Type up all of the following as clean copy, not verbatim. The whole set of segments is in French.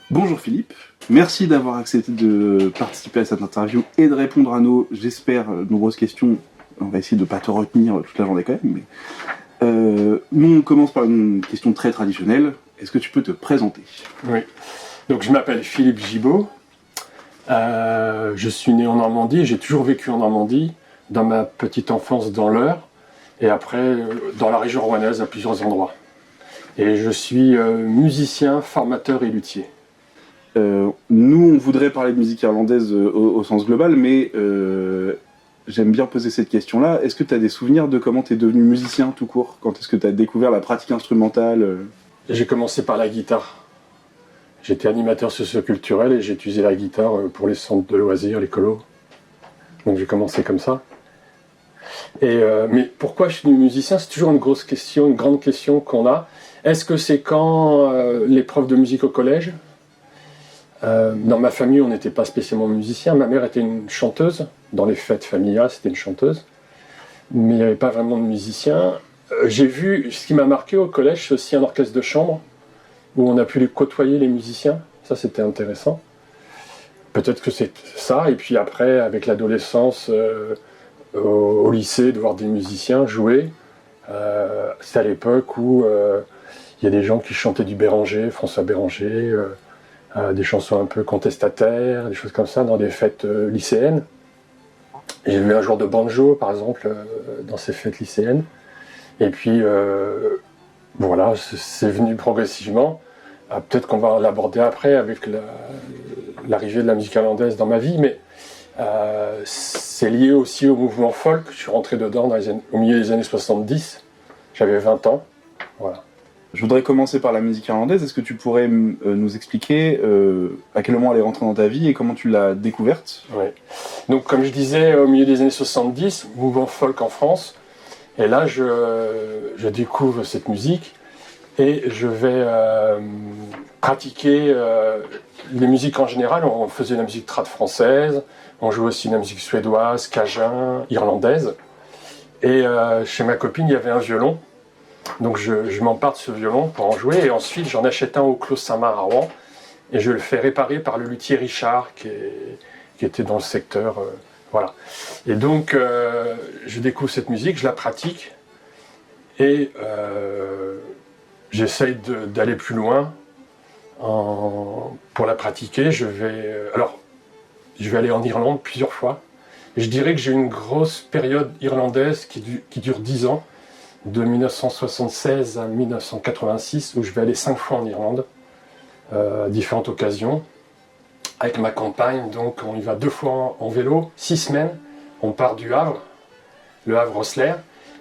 Bonjour Philippe, merci d'avoir accepté de participer à cette interview et de répondre à nos, j'espère, nombreuses questions. On va essayer de ne pas te retenir toute la journée quand même, mais nous on commence par une question très traditionnelle. Est-ce que tu peux te présenter? Oui, donc je m'appelle Philippe Gibaud, je suis né en Normandie, j'ai toujours vécu en Normandie, dans ma petite enfance dans l'Eure, et après dans la région rouennaise à plusieurs endroits. Et je suis musicien, formateur et luthier. Nous on voudrait parler de musique irlandaise au sens global, mais j'aime bien poser cette question-là. Est-ce que tu as des souvenirs de comment tu es devenu musicien tout court? Quand est-ce que tu as découvert la pratique instrumentale? J'ai commencé par la guitare. J'étais animateur socioculturel et j'ai utilisé la guitare pour les centres de loisirs, les colos. Donc j'ai commencé comme ça. Mais pourquoi je suis devenu musicien? C'est toujours une grosse question, une grande question qu'on a. Est-ce que c'est quand les profs de musique au collège? Dans ma famille, on n'était pas spécialement musicien. Ma mère était une chanteuse. Dans les fêtes familiales, c'était une chanteuse. Mais il n'y avait pas vraiment de musicien. J'ai vu, ce qui m'a marqué au collège, c'est aussi un orchestre de chambre, où on a pu côtoyer les musiciens. Ça, c'était intéressant. Peut-être que c'est ça. Et puis après, avec l'adolescence, au lycée, de voir des musiciens jouer. C'était à l'époque où il y a des gens qui chantaient du Béranger, François Béranger, des chansons un peu contestataires, des choses comme ça, dans des fêtes lycéennes. J'ai vu un jour de banjo, par exemple, dans ces fêtes lycéennes. Et puis, voilà, c'est venu progressivement. Peut-être qu'on va l'aborder après avec l'arrivée de la musique irlandaise dans ma vie, mais c'est lié aussi au mouvement folk. Je suis rentré dedans au milieu des années 70. J'avais 20 ans. Voilà. Je voudrais commencer par la musique irlandaise. Est-ce que tu pourrais nous expliquer à quel moment elle est rentrée dans ta vie et comment tu l'as découverte? Oui. Donc, comme je disais, au milieu des années 70, mouvement folk en France. Et là, je découvre cette musique et je vais pratiquer les musiques en général. On faisait de la musique trad française, on jouait aussi de la musique suédoise, cajun, irlandaise. Et chez ma copine, il y avait un violon. Donc je m'empare de ce violon pour en jouer. Et ensuite, j'en achète un au Clos Saint-Marc à Rouen. Et je le fais réparer par le luthier Richard, qui était dans le secteur. Voilà. Et donc, je découvre cette musique, je la pratique. Et j'essaye d'aller plus loin. Pour la pratiquer, je vais aller en Irlande plusieurs fois. Et je dirais que j'ai une grosse période irlandaise qui dure 10 ans, de 1976 à 1986, où je vais aller 5 fois en Irlande, à différentes occasions, avec ma compagne. Donc on y va 2 fois en vélo, 6 semaines. On part du Havre, le Havre-Osler,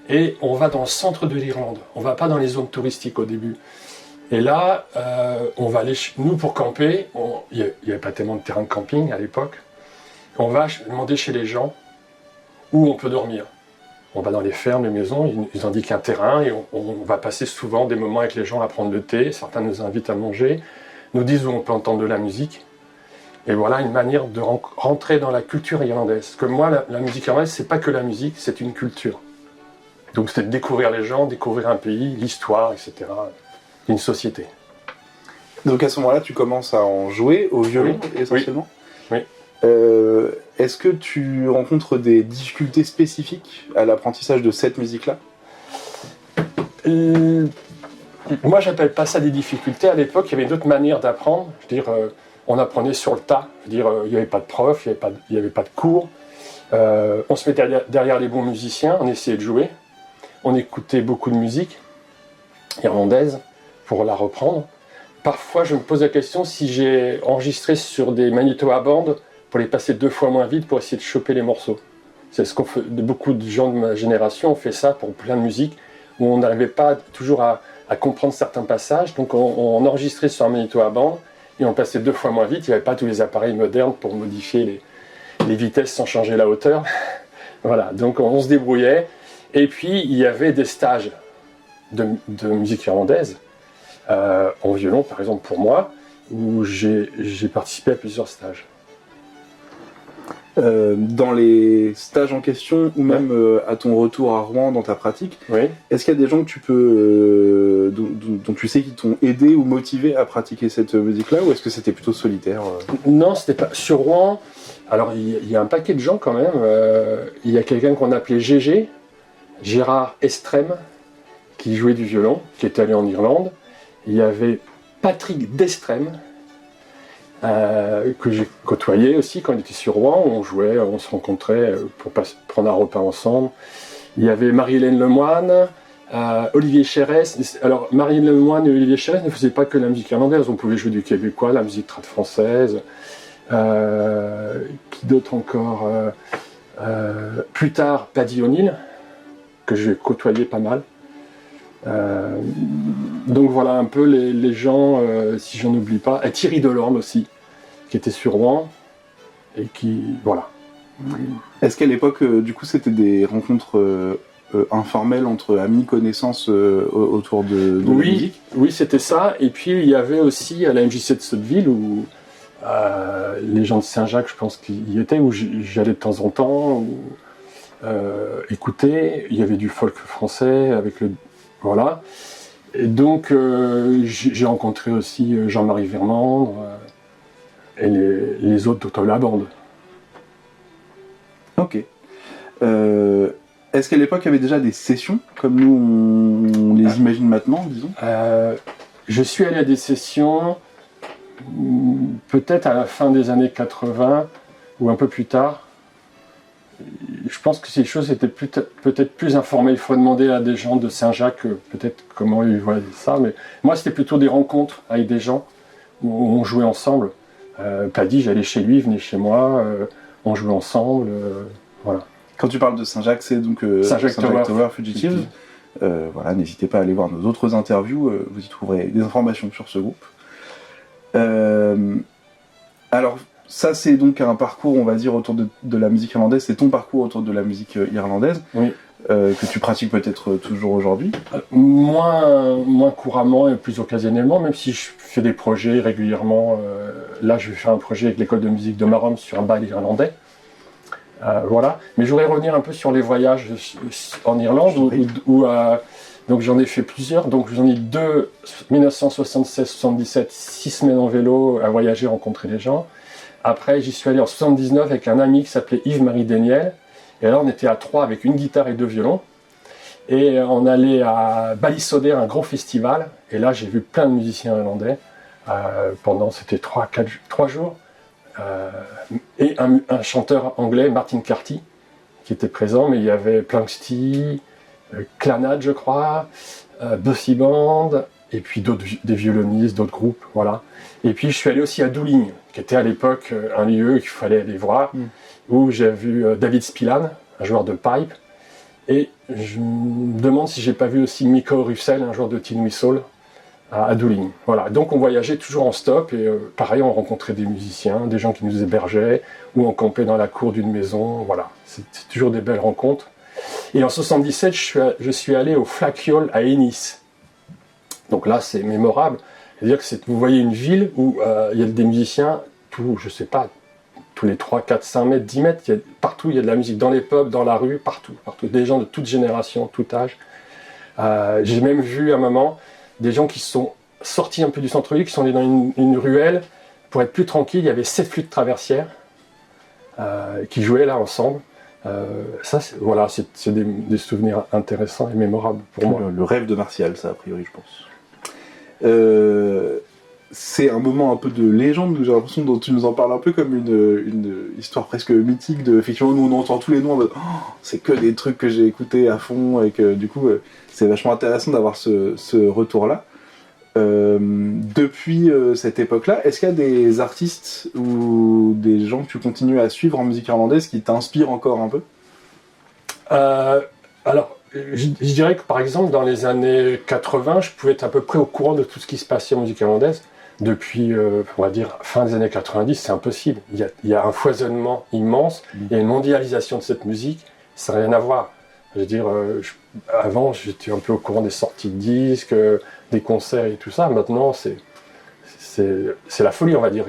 et on va dans le centre de l'Irlande. On ne va pas dans les zones touristiques au début. Et là, on va aller, nous pour camper, il n'y avait pas tellement de terrain de camping à l'époque, on va demander chez les gens où on peut dormir. On va dans les fermes, les maisons, ils indiquent un terrain et on va passer souvent des moments avec les gens à prendre le thé. Certains nous invitent à manger, nous disent où on peut entendre de la musique. Et voilà une manière de rentrer dans la culture irlandaise. Parce que moi, la musique irlandaise, c'est pas que la musique, c'est une culture. Donc c'est de découvrir les gens, découvrir un pays, l'histoire, etc. Une société. Donc à ce moment-là, tu commences à en jouer au violon essentiellement. Oui. Est-ce que tu rencontres des difficultés spécifiques à l'apprentissage de cette musique-là? Moi, j'appelle pas ça des difficultés. À l'époque, il y avait d'autres manières d'apprendre. Je veux dire, on apprenait sur le tas. Je veux dire, il n'y avait pas de prof, il n'y avait pas de cours. On se mettait derrière les bons musiciens, on essayait de jouer. On écoutait beaucoup de musique irlandaise pour la reprendre. Parfois, je me pose la question si j'ai enregistré sur des magnétos à bande pour les passer 2 fois moins vite pour essayer de choper les morceaux. C'est ce qu'on fait. Beaucoup de gens de ma génération ont fait ça pour plein de musiques où on n'arrivait pas toujours à comprendre certains passages. Donc on enregistrait sur un magnéto à bande et on passait 2 fois moins vite. Il n'y avait pas tous les appareils modernes pour modifier les vitesses sans changer la hauteur. Voilà, donc on se débrouillait. Et puis il y avait des stages de musique irlandaise, en violon par exemple pour moi, où j'ai participé à plusieurs stages. Dans les stages en question, ou même à ton retour à Rouen dans ta pratique, est-ce qu'il y a des gens que tu peux, dont tu sais qui t'ont aidé ou motivé à pratiquer cette musique-là, ou est-ce que c'était plutôt solitaire Non, c'était pas. Sur Rouen, alors il y a un paquet de gens quand même. Il y a quelqu'un qu'on appelait GG, Gérard Estrem, qui jouait du violon, qui était allé en Irlande. Il y avait Patrick Destrem, que j'ai côtoyé aussi quand il était sur Rouen. On jouait, on se rencontrait pour prendre un repas ensemble. Il y avait Marie-Hélène Lemoine, Olivier Chérès. Alors Marie-Hélène Lemoine et Olivier Chérès ne faisaient pas que la musique irlandaise, on pouvait jouer du québécois, la musique trad française. Qui d'autre encore plus tard, Paddy O'Neill, que j'ai côtoyé pas mal. Donc voilà un peu les gens, si j'en oublie pas. Et Thierry Delorme aussi, qui était sur Rouen, et qui, voilà. Est-ce qu'à l'époque, du coup, c'était des rencontres informelles entre amis, connaissances autour de la musique? Oui, c'était ça. Et puis il y avait aussi à la MJC de Sotteville, où les gens de Saint-Jacques, je pense qu'ils y étaient, où j'allais de temps en temps écouter. Il y avait du folk français avec le... Voilà. Et donc, j'ai rencontré aussi Jean-Marie Vermande et les autres de la bande. Ok. Est-ce qu'à l'époque, il y avait déjà des sessions, comme nous, on les imagine maintenant, disons Je suis allé à des sessions, peut-être à la fin des années 80, ou un peu plus tard. Je pense que ces choses étaient peut-être plus informelles. Il faut demander à des gens de Saint-Jacques peut-être comment ils voyaient ça. Mais moi, c'était plutôt des rencontres avec des gens où on jouait ensemble. Paddy, j'allais chez lui, il venait chez moi, on jouait ensemble. Voilà. Quand tu parles de Saint-Jacques, c'est donc Saint-Jacques Tower Fugitives. Voilà, n'hésitez pas à aller voir nos autres interviews, vous y trouverez des informations sur ce groupe. Alors, ça, c'est donc un parcours, on va dire, autour de la musique irlandaise. C'est ton parcours autour de la musique irlandaise, que tu pratiques peut-être toujours aujourd'hui. Moins couramment et plus occasionnellement, même si je fais des projets régulièrement. Là, je vais faire un projet avec l'école de musique de Marom sur un bal irlandais. Voilà. Mais je voudrais revenir un peu sur les voyages en Irlande, donc j'en ai fait plusieurs. Donc j'en ai 2, 1976-77, 6 semaines en vélo à voyager, rencontrer des gens. Après, j'y suis allé en 79 avec un ami qui s'appelait Yves-Marie Daniel. Et là, on était à 3 avec une guitare et 2 violons. Et on allait à Ballysoder, un gros festival. Et là, j'ai vu plein de musiciens irlandais pendant, c'était 3 jours. Et un chanteur anglais, Martin Carty, qui était présent. Mais il y avait Planxty, Clannad, je crois, Bussy Band, et puis des violonistes, d'autres groupes, voilà. Et puis je suis allé aussi à Dooling, qui était à l'époque un lieu qu'il fallait aller voir, où j'ai vu David Spillan, un joueur de pipe, et je me demande si j'ai pas vu aussi Miko Russell, un joueur de tin whistle, à Dooling. Voilà. Donc on voyageait toujours en stop, et pareil, on rencontrait des musiciens, des gens qui nous hébergeaient, ou on campait dans la cour d'une maison, voilà. C'est toujours des belles rencontres. Et en 77, je suis allé au Flakiol à Ennis. Donc là, c'est mémorable. C'est-à-dire que vous voyez une ville où il y a des musiciens, je sais pas, tous les 3, 4, 5 mètres, 10 mètres, partout il y a de la musique, dans les pubs, dans la rue, partout. Des gens de toute génération, tout âge. J'ai même vu à un moment des gens qui sont sortis un peu du centre-ville, qui sont allés dans une ruelle, pour être plus tranquille. Il y avait 7 flûtes traversières qui jouaient là ensemble. Ça, voilà, c'est des souvenirs intéressants et mémorables pour moi. Le rêve de Martial, ça, a priori, je pense. C'est un moment un peu de légende, j'ai l'impression dont tu nous en parles un peu comme une histoire presque mythique de effectivement nous on entend tous les noms en mode c'est que des trucs que j'ai écoutés à fond et que du coup c'est vachement intéressant d'avoir ce retour là. Depuis cette époque-là, est-ce qu'il y a des artistes ou des gens que tu continues à suivre en musique irlandaise qui t'inspirent encore un peu? Alors, je dirais que par exemple, dans les années 80, je pouvais être à peu près au courant de tout ce qui se passait en musique irlandaise. Depuis, on va dire, fin des années 90, c'est impossible. Il y a un foisonnement immense, il y a une mondialisation de cette musique, ça n'a rien à voir. Je veux dire, avant, j'étais un peu au courant des sorties de disques, des concerts et tout ça. Maintenant, c'est la folie, on va dire.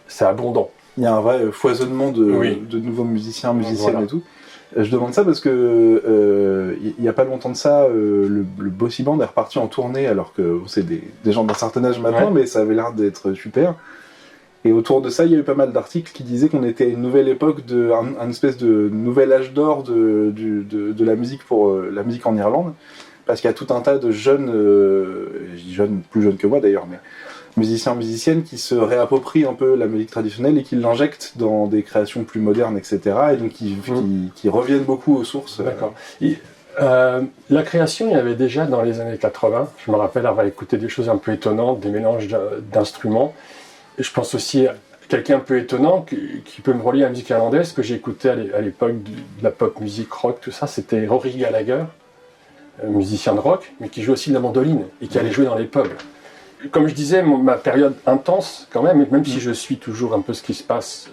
C'est abondant. Il y a un vrai foisonnement de nouveaux musiciens, musiciennes et tout. Je demande ça parce que il y a pas longtemps de ça, le Bossy Band est reparti en tournée, alors que c'est des gens d'un certain âge maintenant, mais ça avait l'air d'être super. Et autour de ça, il y a eu pas mal d'articles qui disaient qu'on était à une nouvelle époque, un espèce de nouvel âge d'or de la musique pour la musique en Irlande, parce qu'il y a tout un tas de jeunes, plus jeunes que moi d'ailleurs, mais musiciennes qui se réapproprient un peu la musique traditionnelle et qui l'injectent dans des créations plus modernes, etc. Et donc qui reviennent beaucoup aux sources. D'accord. La création, il y avait déjà dans les années 80. Je me rappelle avoir écouté des choses un peu étonnantes, des mélanges d'instruments. Et je pense aussi à quelqu'un un peu étonnant qui peut me relier à la musique irlandaise, que j'ai écouté à l'époque de la pop musique rock, tout ça, c'était Rory Gallagher, musicien de rock, mais qui joue aussi de la mandoline et qui allait jouer dans les pubs. Comme je disais, ma période intense quand même, même si je suis toujours un peu ce qui se passe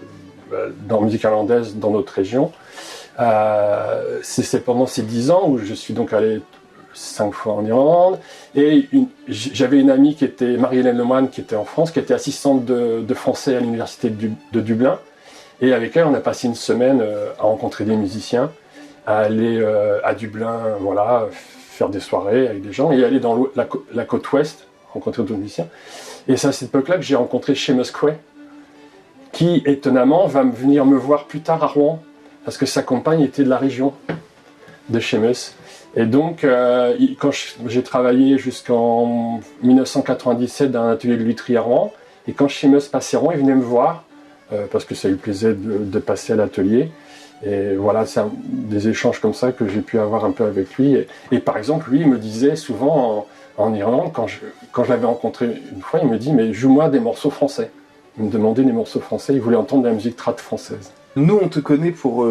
dans la musique irlandaise dans notre région, c'est pendant ces 10 ans où je suis donc allé 5 fois en Irlande, et j'avais une amie qui était Marie-Hélène Lemoine, qui était en France, qui était assistante de français à l'université de Dublin, et avec elle on a passé une semaine à rencontrer des musiciens, à aller à Dublin, voilà, faire des soirées avec des gens, et aller dans la côte ouest, rencontrer d'autres musiciens. Et c'est à cette époque-là que j'ai rencontré Seamus Cray, qui étonnamment va venir me voir plus tard à Rouen, parce que sa compagne était de la région de Seamus. Et donc, quand j'ai travaillé jusqu'en 1997 dans un atelier de lutherie à Rouen, et quand Seamus passait Rouen, il venait me voir, parce que ça lui plaisait de passer à l'atelier. Et voilà, c'est des échanges comme ça que j'ai pu avoir un peu avec lui. Et par exemple, lui, il me disait souvent en Irlande, quand je l'avais rencontré une fois, il me dit « mais joue-moi des morceaux français ». Il me demandait des morceaux français, il voulait entendre de la musique trad française. Nous, on te connaît pour,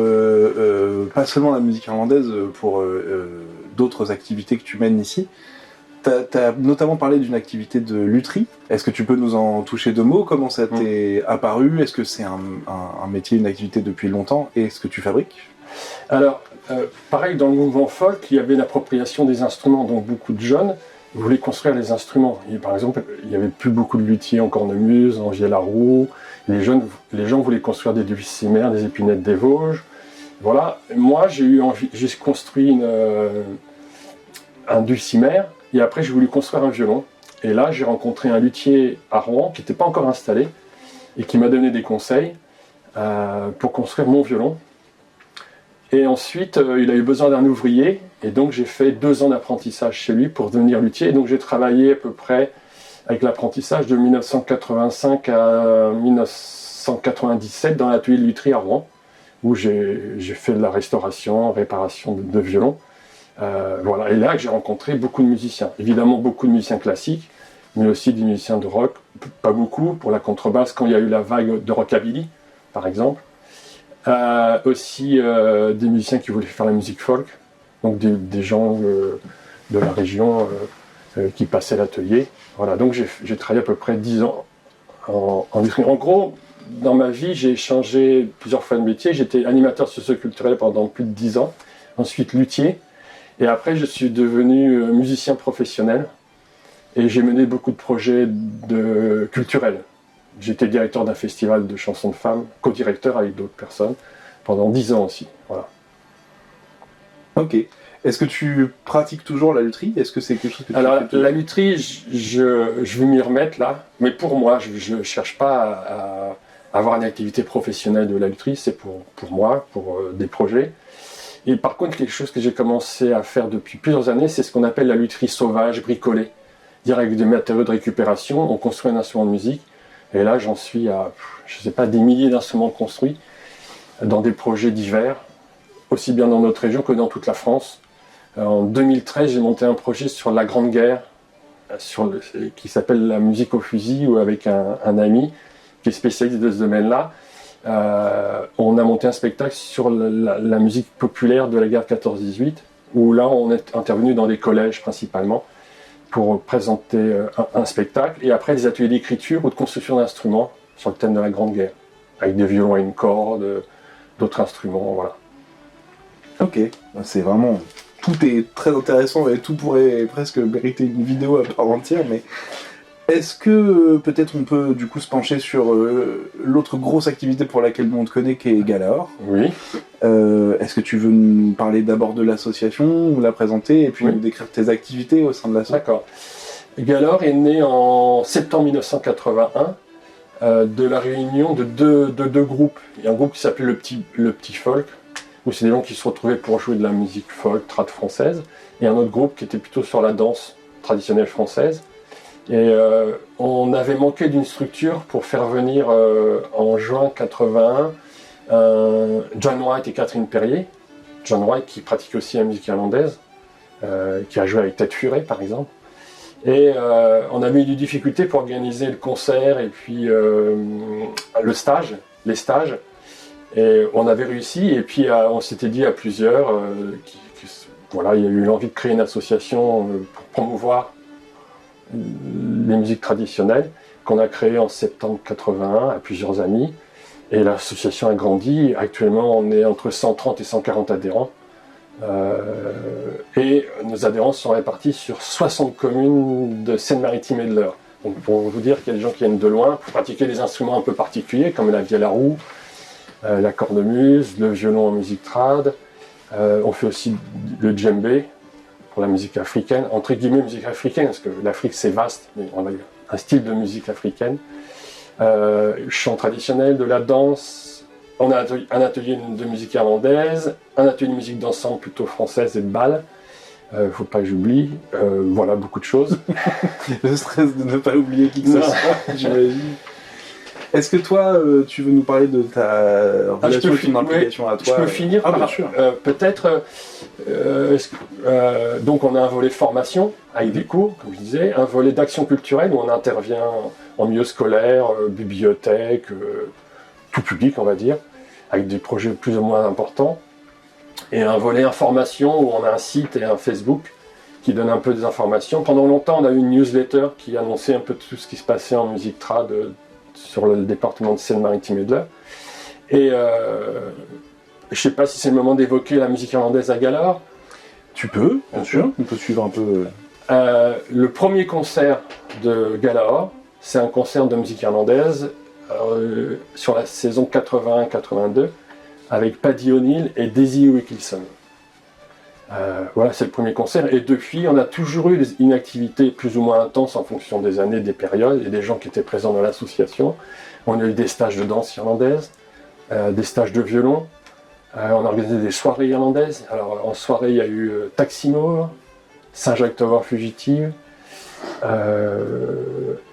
pas seulement la musique irlandaise, pour d'autres activités que tu mènes ici. T'as notamment parlé d'une activité de lutherie. Est-ce que tu peux nous en toucher 2 mots? Comment ça t'est apparu? Est-ce que c'est un métier, une activité depuis longtemps? Et est-ce que tu fabriques? Alors, pareil, dans le mouvement folk, il y avait l'appropriation des instruments, donc beaucoup de jeunes voulaient construire les instruments. Et par exemple, il n'y avait plus beaucoup de luthiers en cornemuse, en vielle à roue. Les gens voulaient construire des dulcimères, des épinettes des Vosges. Voilà. Moi, j'ai construit un dulcimère, et après j'ai voulu construire un violon. Et là, j'ai rencontré un luthier à Rouen qui n'était pas encore installé et qui m'a donné des conseils pour construire mon violon. Et ensuite, il a eu besoin d'un ouvrier, et donc j'ai fait 2 ans d'apprentissage chez lui pour devenir luthier. Et donc j'ai travaillé à peu près avec l'apprentissage de 1985 à 1997 dans l'atelier de lutherie à Rouen, où j'ai fait de la restauration, réparation de violons. Voilà. Et là que j'ai rencontré beaucoup de musiciens. Évidemment beaucoup de musiciens classiques, mais aussi des musiciens de rock, pas beaucoup, pour la contrebasse quand il y a eu la vague de rockabilly, par exemple. Aussi des musiciens qui voulaient faire la musique folk, donc des gens de la région qui passaient à l'atelier. Voilà, donc j'ai travaillé à peu près 10 ans en lutherie. En gros, dans ma vie, j'ai changé plusieurs fois de métier. J'étais animateur socioculturel pendant plus de 10 ans, ensuite luthier, et après je suis devenu musicien professionnel, et j'ai mené beaucoup de projets culturels. J'étais directeur d'un festival de chansons de femmes, co-directeur avec d'autres personnes, pendant 10 ans aussi. Voilà. Ok. Est-ce que tu pratiques toujours la lutherie? Est-ce que c'est quelque chose que tu Alors, fais la lutherie, je vais m'y remettre là, mais pour moi, je ne cherche pas à avoir une activité professionnelle de la lutherie, c'est pour moi, pour des projets. Et par contre, quelque chose que j'ai commencé à faire depuis plusieurs années, c'est ce qu'on appelle la lutherie sauvage, bricolée. Dire avec des matériaux de récupération, on construit un instrument de musique. Et là, j'en suis à, je ne sais pas, des milliers d'instruments construits dans des projets divers, aussi bien dans notre région que dans toute la France. En 2013, j'ai monté un projet sur la Grande Guerre, qui s'appelle la musique au fusil, ou avec un ami qui est spécialiste de ce domaine-là. On a monté un spectacle sur la musique populaire de la guerre 14-18, où là, on est intervenu dans des collèges principalement, pour présenter un spectacle, et après des ateliers d'écriture ou de construction d'instruments sur le thème de la Grande Guerre, avec des violons à une corde, d'autres instruments, voilà. Ok, c'est vraiment... Tout est très intéressant et tout pourrait presque mériter une vidéo à part entière, mais Est-ce que peut-être on peut du coup se pencher sur l'autre grosse activité pour laquelle on te connaît qui est Galaor? Oui. Est-ce que tu veux nous parler d'abord de l'association, nous la présenter et puis nous décrire tes activités au sein de l'association? D'accord. Galaor est né en septembre 1981 de la réunion de deux groupes. Il y a un groupe qui s'appelait le petit Folk, où c'est des gens qui se retrouvaient pour jouer de la musique folk, trad française, et un autre groupe qui était plutôt sur la danse traditionnelle française. Et on avait manqué d'une structure pour faire venir en juin 81 John White et Catherine Perrier. John White qui pratique aussi la musique irlandaise, qui a joué avec Ted Furay par exemple. Et on avait eu des difficultés pour organiser le concert et puis les stages. Et on avait réussi et puis on s'était dit à plusieurs, voilà, il y a eu l'envie de créer une association pour promouvoir les musiques traditionnelles qu'on a créée en septembre 81 à plusieurs amis. Et l'association a grandi. Actuellement, on est entre 130 et 140 adhérents. Et nos adhérents sont répartis sur 60 communes de Seine-Maritime et de l'Eure. Donc pour vous dire qu'il y a des gens qui viennent de loin pour pratiquer des instruments un peu particuliers comme la vielle à roue, la cornemuse, le violon en musique trad. On fait aussi le djembé pour la musique africaine, entre guillemets musique africaine, parce que l'Afrique c'est vaste, mais on a un style de musique africaine. Chant traditionnel, de la danse. On a un atelier de musique irlandaise, un atelier de musique d'ensemble plutôt française et de bal. Faut pas que j'oublie. Voilà, beaucoup de choses. Le stress de ne pas oublier qui que ce soit, j'imagine. Est-ce que toi, tu veux nous parler de ta relation et ton implication à toi? Je peux finir par, bien sûr. Peut-être, donc on a un volet formation avec des cours, comme je disais, un volet d'action culturelle où on intervient en milieu scolaire, bibliothèque, tout public on va dire, avec des projets plus ou moins importants, et un volet information où on a un site et un Facebook qui donne un peu des informations. Pendant longtemps on a eu une newsletter qui annonçait un peu tout ce qui se passait en musique trad sur le département de Seine-Maritime et de l'Eure. Et je ne sais pas si c'est le moment d'évoquer la musique irlandaise à Galaor. Tu peux, bien sûr, on peut suivre un peu. Le premier concert de Galaor, c'est un concert de musique irlandaise sur la saison 81-82 avec Paddy O'Neill et Daisy Wilkinson. Voilà, c'est le premier concert. Et depuis, on a toujours eu une activité plus ou moins intense en fonction des années, des périodes et des gens qui étaient présents dans l'association. On a eu des stages de danse irlandaise, des stages de violon. On a organisé des soirées irlandaises. Alors, en soirée, il y a eu Taximo, Saint-Jacques-Tower Fugitive,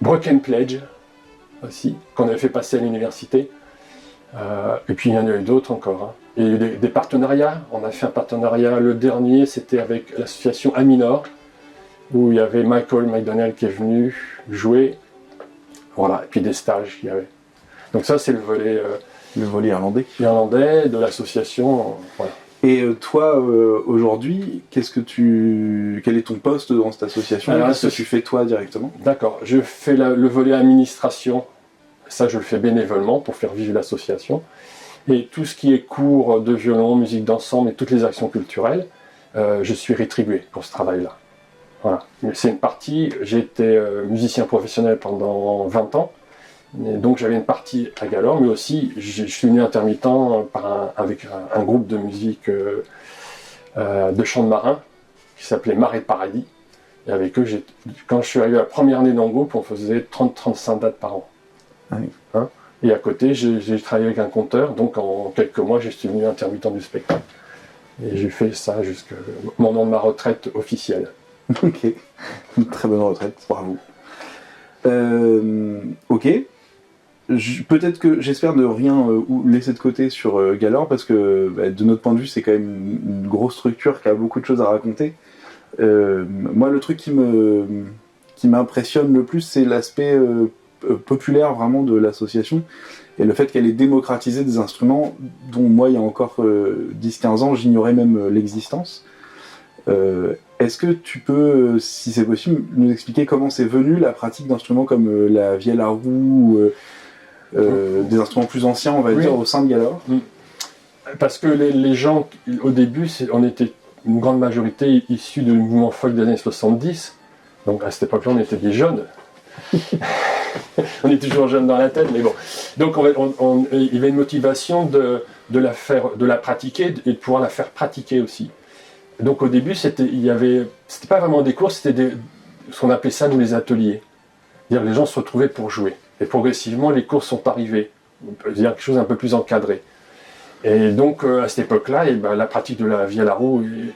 Broken Pledge aussi, qu'on avait fait passer à l'université. Et puis il y en a eu d'autres encore. Hein. Il y a eu des partenariats. On a fait un partenariat, le dernier c'était avec l'association Aminor, où il y avait Michael McDonald qui est venu jouer. Voilà, et puis des stages qu'il y avait. Donc ça c'est le volet irlandais de l'association. Voilà. Et toi, aujourd'hui, quel est ton poste dans cette association? Qu'est-ce que tu fais toi directement? D'accord, je fais le volet administration. Ça, je le fais bénévolement pour faire vivre l'association. Et tout ce qui est cours de violon, musique d'ensemble et toutes les actions culturelles, je suis rétribué pour ce travail-là. Voilà. Mais c'est une partie, j'ai été musicien professionnel pendant 20 ans, et donc j'avais une partie à Galaor, mais aussi je suis venu intermittent avec un groupe de musique de chant de marin qui s'appelait Marée de Paradis. Et avec eux, quand je suis arrivé la première année dans le groupe, on faisait 30-35 dates par an. Ah oui. Hein, et à côté, j'ai travaillé avec un compteur, donc en quelques mois, je suis devenu intermittent du spectacle. Et j'ai fait ça jusqu'au moment de ma retraite officielle. Ok, une très bonne retraite, bravo. Ok, peut-être que j'espère ne rien laisser de côté sur Galaor, parce que de notre point de vue, c'est quand même une grosse structure qui a beaucoup de choses à raconter. Moi, le truc qui m'impressionne le plus, c'est l'aspect populaire vraiment de l'association et le fait qu'elle ait démocratisé des instruments dont moi il y a encore 10-15 ans j'ignorais même l'existence. Est-ce que tu peux, si c'est possible, nous expliquer comment c'est venu la pratique d'instruments comme la vielle à roue, des instruments plus anciens on va dire au sein de Galaor? Parce que les gens au début on était une grande majorité issus du mouvement folk des années 70, donc à cette époque-là on était des jeunes. On est toujours jeune dans la tête, mais bon. Donc il y avait une motivation de la pratiquer et de pouvoir la faire pratiquer aussi. Donc au début, c'était pas vraiment des cours, c'était ce qu'on appelait ça nous les ateliers. C'est-à-dire les gens se retrouvaient pour jouer. Et progressivement, les cours sont arrivés. On peut dire quelque chose un peu plus encadré. Et donc à cette époque-là, la pratique de la vie à la roue, il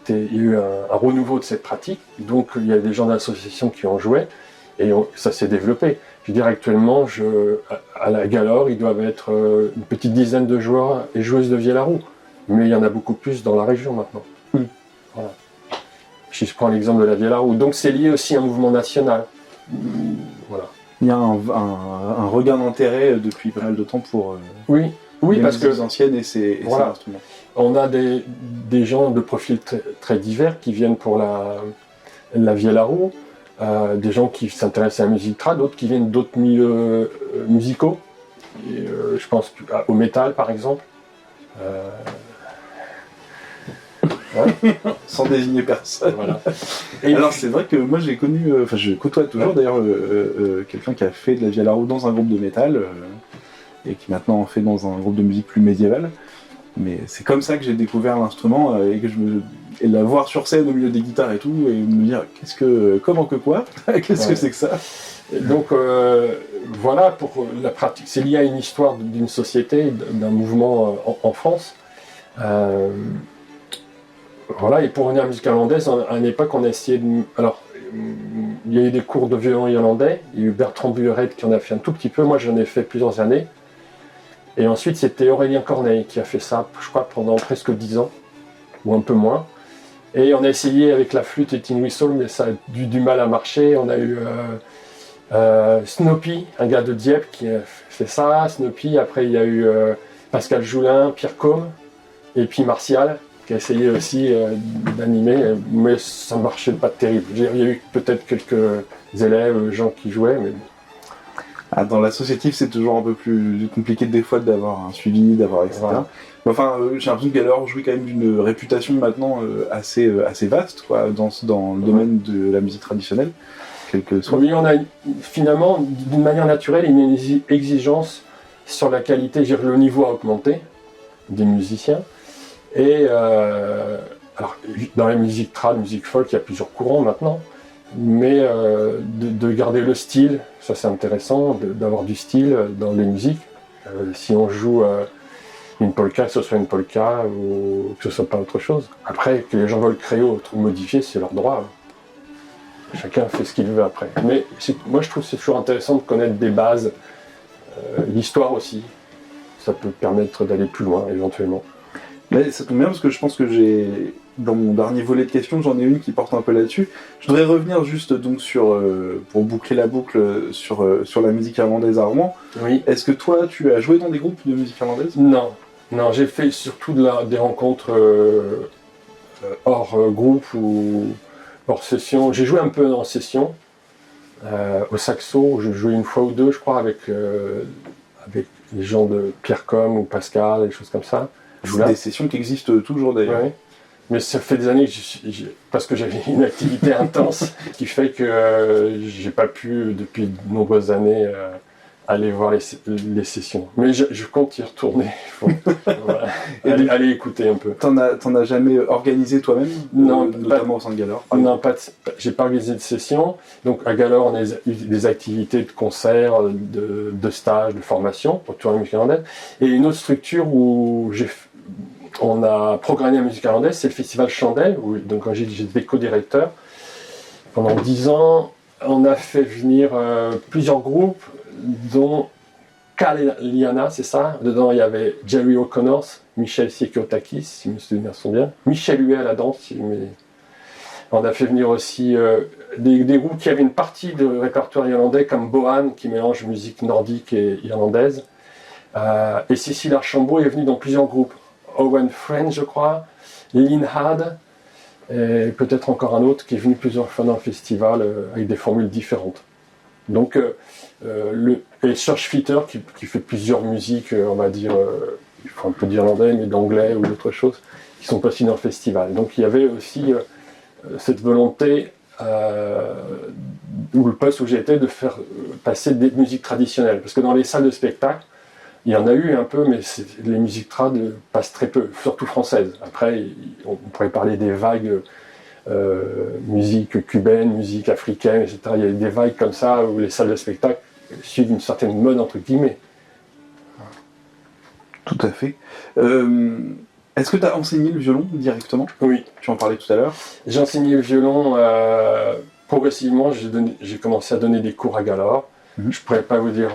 y a eu un renouveau de cette pratique. Donc il y a des gens d'association qui ont joué et ça s'est développé. Je veux dire, actuellement, à la Galore, ils doivent être une petite dizaine de joueurs et joueuses de vie à la roue. Mais il y en a beaucoup plus dans la région maintenant. Voilà. Si je prends l'exemple de la vie à la roue. Donc c'est lié aussi à un mouvement national. Voilà. Il y a un regain d'intérêt depuis pas mal de temps pour oui, parce que les anciennes et ces instruments. On a des gens de profils très divers qui viennent pour la vie à la roue, des gens qui s'intéressent à la musique trad, d'autres qui viennent d'autres milieux musicaux. Et, je pense au métal par exemple. Sans désigner personne. Voilà. Et alors c'est vrai que moi j'ai connu, je côtoie toujours d'ailleurs quelqu'un qui a fait de la vie à la roue dans un groupe de métal et qui maintenant en fait dans un groupe de musique plus médiévale. Mais c'est comme ça que j'ai découvert l'instrument et la voir sur scène au milieu des guitares et tout et me dire comment que quoi qu'est-ce que c'est que ça. Donc voilà, pour la pratique, c'est lié à une histoire d'une société, d'un mouvement en France. Voilà, et pour revenir à la musique irlandaise, à une époque, on a essayé de... Alors, il y a eu des cours de violon irlandais, il y a eu Bertrand Bueret qui en a fait un tout petit peu, moi j'en ai fait plusieurs années. Et ensuite, c'était Aurélien Corneille qui a fait ça, je crois, pendant presque 10 ans, ou un peu moins. Et on a essayé avec la flûte et tin whistle, mais ça a du mal à marcher. On a eu Snoopy, un gars de Dieppe qui a fait ça, Snoopy. Après, il y a eu Pascal Joulin, Pierre Côme, et puis Martial, qui a essayé aussi d'animer, mais ça ne marchait pas terrible. Il y a eu peut-être quelques élèves, gens qui jouaient, mais... Dans l'associatif, c'est toujours un peu plus compliqué des fois d'avoir un suivi, etc. Voilà. Enfin, j'ai l'impression qu'elle a joué quand même d'une réputation maintenant assez vaste, quoi, dans le domaine de la musique traditionnelle, quel que soit. Oui, on a finalement, d'une manière naturelle, une exigence sur la qualité, je veux dire, le niveau a augmenté des musiciens. Et alors, dans la musique trad, musique folk, il y a plusieurs courants maintenant, mais de garder le style, ça c'est intéressant, d'avoir du style dans les musiques. Si on joue une polka, que ce soit une polka ou que ce soit pas autre chose. Après, que les gens veulent créer ou modifier, c'est leur droit. Chacun fait ce qu'il veut après. Mais moi je trouve que c'est toujours intéressant de connaître des bases, l'histoire aussi. Ça peut permettre d'aller plus loin éventuellement. Mais ça tombe bien parce que je pense que dans mon dernier volet de questions, j'en ai une qui porte un peu là-dessus. Je voudrais revenir juste donc pour boucler la boucle sur la musique irlandaise à Rouen. Oui. Est-ce que toi, tu as joué dans des groupes de musique irlandaise ? Non, j'ai fait surtout des rencontres hors groupe ou hors session. J'ai joué un peu en session, au saxo, j'ai joué une fois ou deux, je crois, avec les gens de Pierre Com ou Pascal, des choses comme ça. C'est des sessions qui existent toujours d'ailleurs. Ouais. Mais ça fait des années que parce que j'avais une activité intense qui fait que j'ai pas pu depuis de nombreuses années aller voir les sessions. Mais je compte y retourner. Voilà. aller écouter un peu. T'en as jamais organisé toi-même ? Non, notamment au sein de Galore. Non, j'ai pas organisé de session. Donc à Galore, on a eu des activités de concerts, de stages, de formation autour de la musique irlandaise. Et une autre structure où on a programmé la musique irlandaise, c'est le festival Chandelle, donc quand j'étais co-directeur. Pendant 10 ans, on a fait venir plusieurs groupes, dont Kaliana, c'est ça. Dedans, il y avait Jerry O'Connor, Michel Siekiotakis, si mes souvenirs sont bien, Michel Huet à la danse. On a fait venir aussi des groupes qui avaient une partie de répertoire irlandais, comme Bohan, qui mélange musique nordique et irlandaise. Et Cécile Archambault est venue dans plusieurs groupes. Owen Friend, je crois, Lynn Had, et peut-être encore un autre qui est venu plusieurs fois dans le festival avec des formules différentes. Donc, et Serge Fitter qui fait plusieurs musiques, on va dire, il faut un peu d'irlandais, mais d'anglais ou d'autres choses, qui sont passées dans le festival. Donc il y avait aussi cette volonté ou le poste où j'étais, de faire passer des musiques traditionnelles. Parce que dans les salles de spectacle, il y en a eu un peu, mais les musiques trad passent très peu, surtout françaises. Après, on pourrait parler des vagues musique cubaine, musique africaine, etc. Il y a des vagues comme ça où les salles de spectacle suivent une certaine mode, entre guillemets. Tout à fait. Est-ce que tu as enseigné le violon directement? Oui. Tu en parlais tout à l'heure. J'ai enseigné le violon progressivement. J'ai commencé à donner des cours à Galore. Je ne pourrais pas vous dire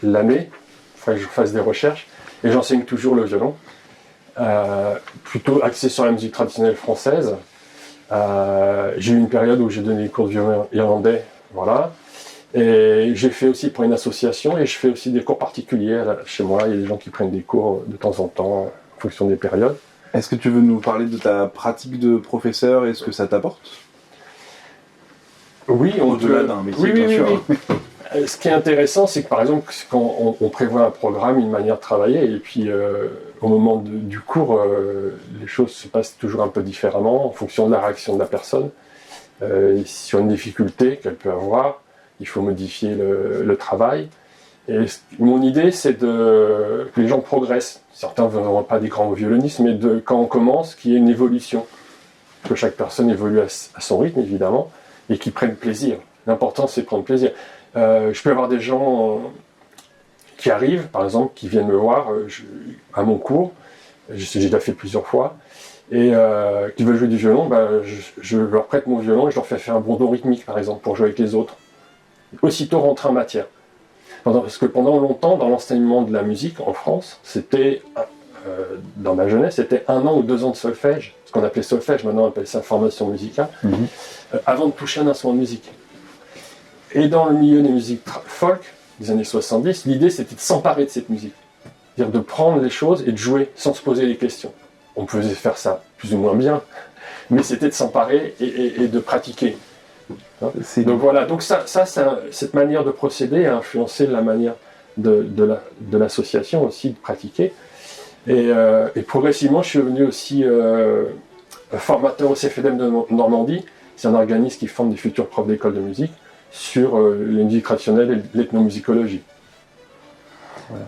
l'année, il faudrait que je fasse des recherches. Et j'enseigne toujours le violon, plutôt axé sur la musique traditionnelle française. J'ai eu une période où j'ai donné des cours de violon irlandais, voilà. Et j'ai fait aussi pour une association, et je fais aussi des cours particuliers chez moi. Il y a des gens qui prennent des cours de temps en temps, en fonction des périodes. Est-ce que tu veux nous parler de ta pratique de professeur et ce que ça t'apporte? Oui, au-delà d'un métier, bien sûr. Oui. Ce qui est intéressant, c'est que par exemple, quand on prévoit un programme, une manière de travailler, et puis au moment du cours, les choses se passent toujours un peu différemment en fonction de la réaction de la personne. Sur une difficulté qu'elle peut avoir, il faut modifier le travail. Et mon idée, c'est que les gens progressent. Certains ne verront pas des grands violonistes, mais quand on commence, qu'il y ait une évolution. Que chaque personne évolue à son rythme, évidemment, et qu'ils prennent plaisir. L'important, c'est de prendre plaisir. Je peux avoir des gens qui arrivent, par exemple, qui viennent me voir à mon cours, j'ai déjà fait plusieurs fois, et qui veulent jouer du violon, je leur prête mon violon et je leur fais faire un bourdon rythmique, par exemple, pour jouer avec les autres. Aussitôt rentrer en matière. Parce que pendant longtemps, dans l'enseignement de la musique en France, c'était, dans ma jeunesse, c'était 1 an ou 2 ans de solfège, ce qu'on appelait solfège, maintenant on appelle ça formation musicale, avant de toucher un instrument de musique. Et dans le milieu des musiques folk, des années 70, l'idée c'était de s'emparer de cette musique. C'est-à-dire de prendre les choses et de jouer sans se poser les questions. On pouvait faire ça plus ou moins bien, mais c'était de s'emparer et de pratiquer. Donc voilà, donc cette manière de procéder a influencé la manière de l'association aussi de pratiquer. Et progressivement, je suis devenu aussi formateur au CFEDEM de Normandie. C'est un organisme qui forme des futurs profs d'école de musique sur les musiques traditionnelles et l'ethnomusicologie. Voilà.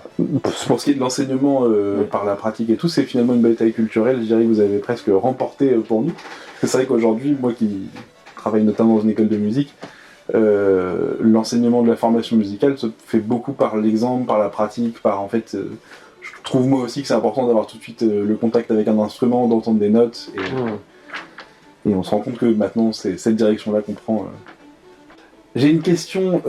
Pour ce qui est de l'enseignement par la pratique et tout, c'est finalement une bataille culturelle, je dirais que vous avez presque remporté pour nous. C'est vrai qu'aujourd'hui, moi qui travaille notamment dans une école de musique, l'enseignement de la formation musicale se fait beaucoup par l'exemple, par la pratique, par en fait... je trouve moi aussi que c'est important d'avoir tout de suite le contact avec un instrument, d'entendre des notes, et on se rend compte que maintenant c'est cette direction-là qu'on prend. J'ai une question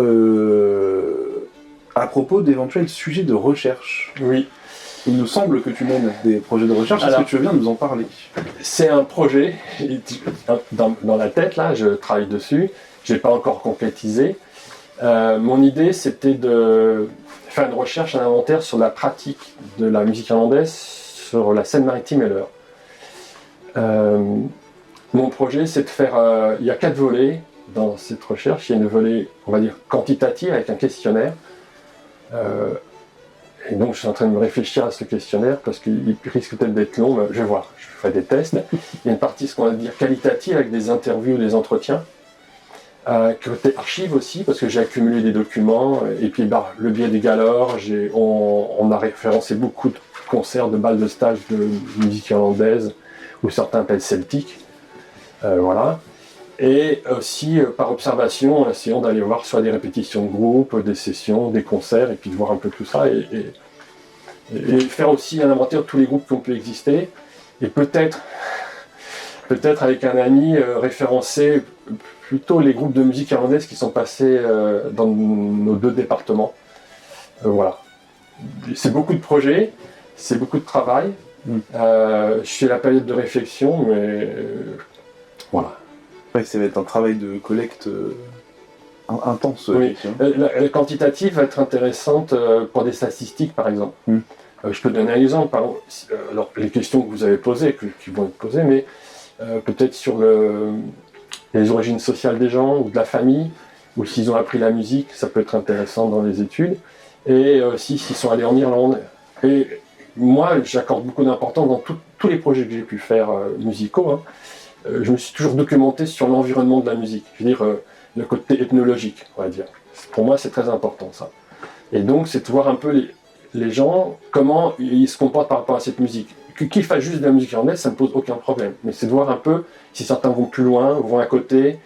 à propos d'éventuels sujets de recherche. Oui. Il nous semble que tu mènes des projets de recherche. Est-ce que tu veux bien nous en parler? C'est un projet, dans la tête là, je travaille dessus, je n'ai pas encore concrétisé. Mon idée c'était de faire une recherche, un inventaire sur la pratique de la musique irlandaise sur la Seine-Maritime et l'Eure. Mon projet c'est de faire, il y a 4 volets dans cette recherche. Il y a une volet, on va dire, quantitative avec un questionnaire. Et donc je suis en train de me réfléchir à ce questionnaire parce qu'il risque peut-être d'être long, mais je vais voir, je ferai des tests. Il y a une partie, ce qu'on va dire, qualitative avec des interviews, des entretiens. Côté archives aussi, parce que j'ai accumulé des documents, et puis le biais des Galore, on a référencé beaucoup de concerts, de balles de stage de musique irlandaise, ou certains appellent celtique. Voilà. Et aussi, par observation, en essayant d'aller voir soit des répétitions de groupe, des sessions, des concerts, et puis de voir un peu tout ça, et faire aussi un inventaire de tous les groupes qui ont pu exister, et peut-être avec un ami, référencer plutôt les groupes de musique irlandaise qui sont passés dans nos 2 départements. Voilà. C'est beaucoup de projets, c'est beaucoup de travail. Je suis à la période de réflexion, mais voilà. Ouais, ça va être un travail de collecte intense. Oui. La quantitative va être intéressante pour des statistiques, par exemple. Je peux donner un exemple. Alors, les questions que vous avez posées, qui vont être posées, mais peut-être sur les origines sociales des gens, ou de la famille, ou s'ils ont appris la musique, ça peut être intéressant dans les études, et aussi s'ils sont allés en Irlande. Et moi, j'accorde beaucoup d'importance dans tous les projets que j'ai pu faire musicaux. Je me suis toujours documenté sur l'environnement de la musique. Je veux dire, le côté ethnologique, on va dire. Pour moi, c'est très important, ça. Et donc, c'est de voir un peu les gens, comment ils se comportent par rapport à cette musique. Qu'ils fassent juste de la musique irlandaise, ça ne me pose aucun problème. Mais c'est de voir un peu si certains vont plus loin, vont à côté.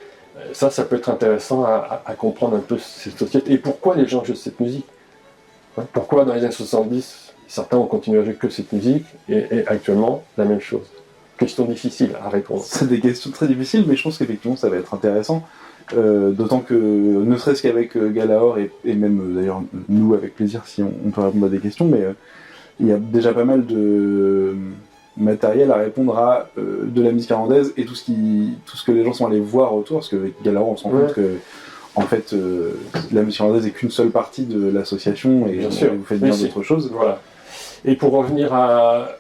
Ça peut être intéressant à comprendre un peu cette société. Et pourquoi les gens jouent cette musique. Pourquoi dans les années 70, certains ont continué à jouer que cette musique, et actuellement, la même chose. Question difficile à répondre. C'est des questions très difficiles, mais je pense qu'effectivement, ça va être intéressant. D'autant que, ne serait-ce qu'avec Galaor, et même d'ailleurs nous avec plaisir si on peut répondre à des questions, mais il y a déjà pas mal de matériel à répondre à de la musique irlandaise et tout ce que les gens sont allés voir autour, parce qu'avec Galaor on se rend compte que en fait la musique irlandaise n'est qu'une seule partie de l'association, et bien sûr, vous faites bien d'autres choses. Voilà. Et pour revenir à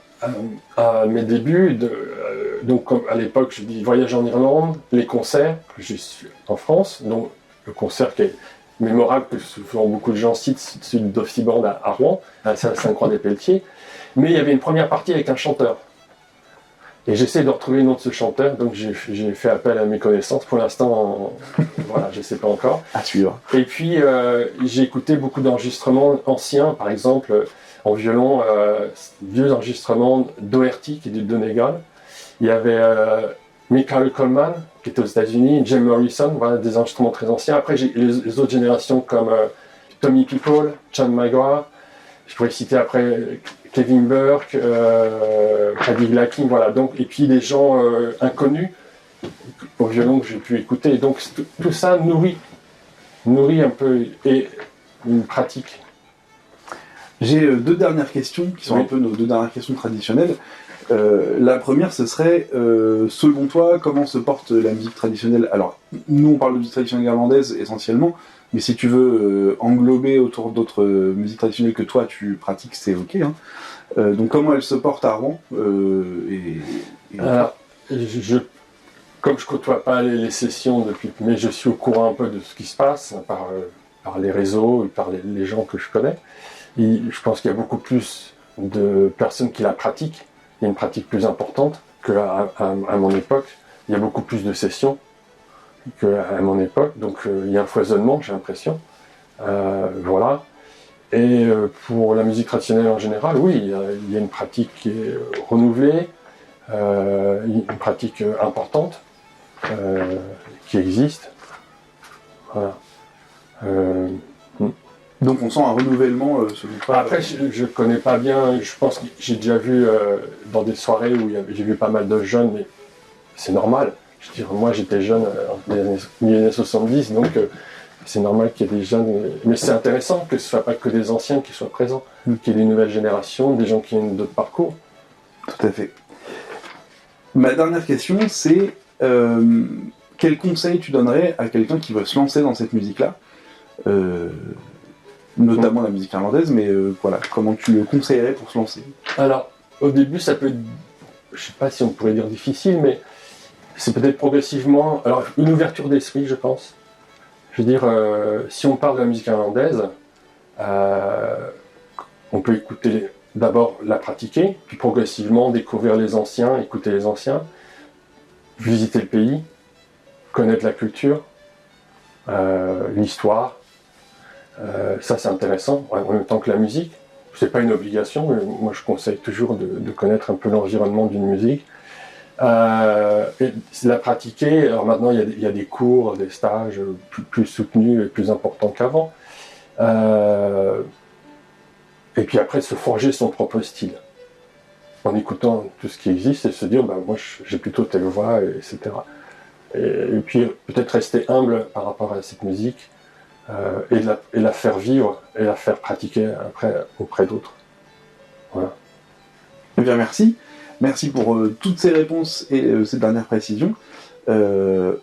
mes débuts, donc comme à l'époque je dis voyage en Irlande, les concerts, je suis en France, donc le concert qui est mémorable, que souvent beaucoup de gens citent, celui d'Offsiband à Rouen, à Sainte-Croix-des-Pelletiers, mais il y avait une première partie avec un chanteur. Et j'essaie de retrouver le nom de ce chanteur, donc j'ai fait appel à mes connaissances. Pour l'instant, voilà, je ne sais pas encore. À suivre. Et puis j'ai écouté beaucoup d'enregistrements anciens, par exemple en violon, vieux enregistrements d'O'Herty qui est du Donegal. Il y avait Michael Coleman qui était aux États-Unis, Jim Morrison, voilà, des enregistrements très anciens. Après j'ai les autres générations comme Tommy People, John McGrath. Je pourrais citer après Kevin Burke, Paddy Glacking, voilà. Donc, et puis des gens inconnus au violon que j'ai pu écouter. Et donc tout ça nourrit un peu et une pratique. J'ai deux dernières questions qui sont un peu nos deux dernières questions traditionnelles. La première, ce serait, selon toi, comment se porte la musique traditionnelle? Alors, nous on parle de musique traditionnelle irlandaise essentiellement, mais si tu veux englober autour d'autres musiques traditionnelles que toi tu pratiques, c'est ok. Hein. Donc comment elle se porte à Rouen Alors, comme je côtoie pas les sessions depuis, mais je suis au courant un peu de ce qui se passe par les réseaux et par les gens que je connais. Et je pense qu'il y a beaucoup plus de personnes qui la pratiquent. Il y a une pratique plus importante qu'à mon époque. Il y a beaucoup plus de sessions qu'à mon époque. Donc il y a un foisonnement, j'ai l'impression. Voilà. Et pour la musique traditionnelle en général, oui, il y a une pratique qui est renouvelée, une pratique importante qui existe. Voilà. Donc on sent un renouvellement selon toi. Après, je connais pas bien, je pense que j'ai déjà vu dans des soirées où j'ai vu pas mal de jeunes, mais c'est normal. Je veux dire, moi j'étais jeune dans les années 70, donc c'est normal qu'il y ait des jeunes. Mais c'est intéressant que ce ne soit pas que des anciens qui soient présents, qu'il y ait des nouvelles générations, des gens qui ont d'autres parcours. Tout à fait. Ma dernière question, c'est quel conseil tu donnerais à quelqu'un qui veut se lancer dans cette musique-là, notamment la musique irlandaise, mais voilà, comment tu le conseillerais pour se lancer? Alors, au début, ça peut être, je ne sais pas si on pourrait dire difficile, mais c'est peut-être progressivement, alors une ouverture d'esprit, je pense. Je veux dire, si on parle de la musique irlandaise, on peut écouter, d'abord la pratiquer, puis progressivement découvrir les anciens, écouter les anciens, visiter le pays, connaître la culture, l'histoire. Ça c'est intéressant, en même temps que la musique. C'est pas une obligation, mais moi je conseille toujours de connaître un peu l'environnement d'une musique. Et la pratiquer, alors maintenant il y a des cours, des stages plus soutenus et plus importants qu'avant. Et puis après, se forger son propre style. En écoutant tout ce qui existe et se dire, bah, moi j'ai plutôt telle voix, etc. Et puis peut-être rester humble par rapport à cette musique et la faire vivre et la faire pratiquer après auprès d'autres. Voilà. Eh bien merci. Merci pour toutes ces réponses et ces dernières précisions. On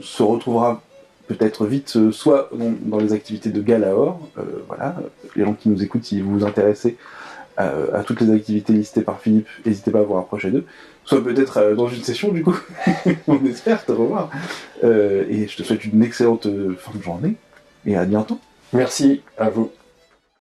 se retrouvera peut-être vite, soit dans les activités de Galaor, voilà, les gens qui nous écoutent, si vous vous intéressez à toutes les activités listées par Philippe, n'hésitez pas à vous rapprocher d'eux, soit peut-être dans une session du coup, on espère te revoir. Et je te souhaite une excellente fin de journée, et à bientôt. Merci à vous.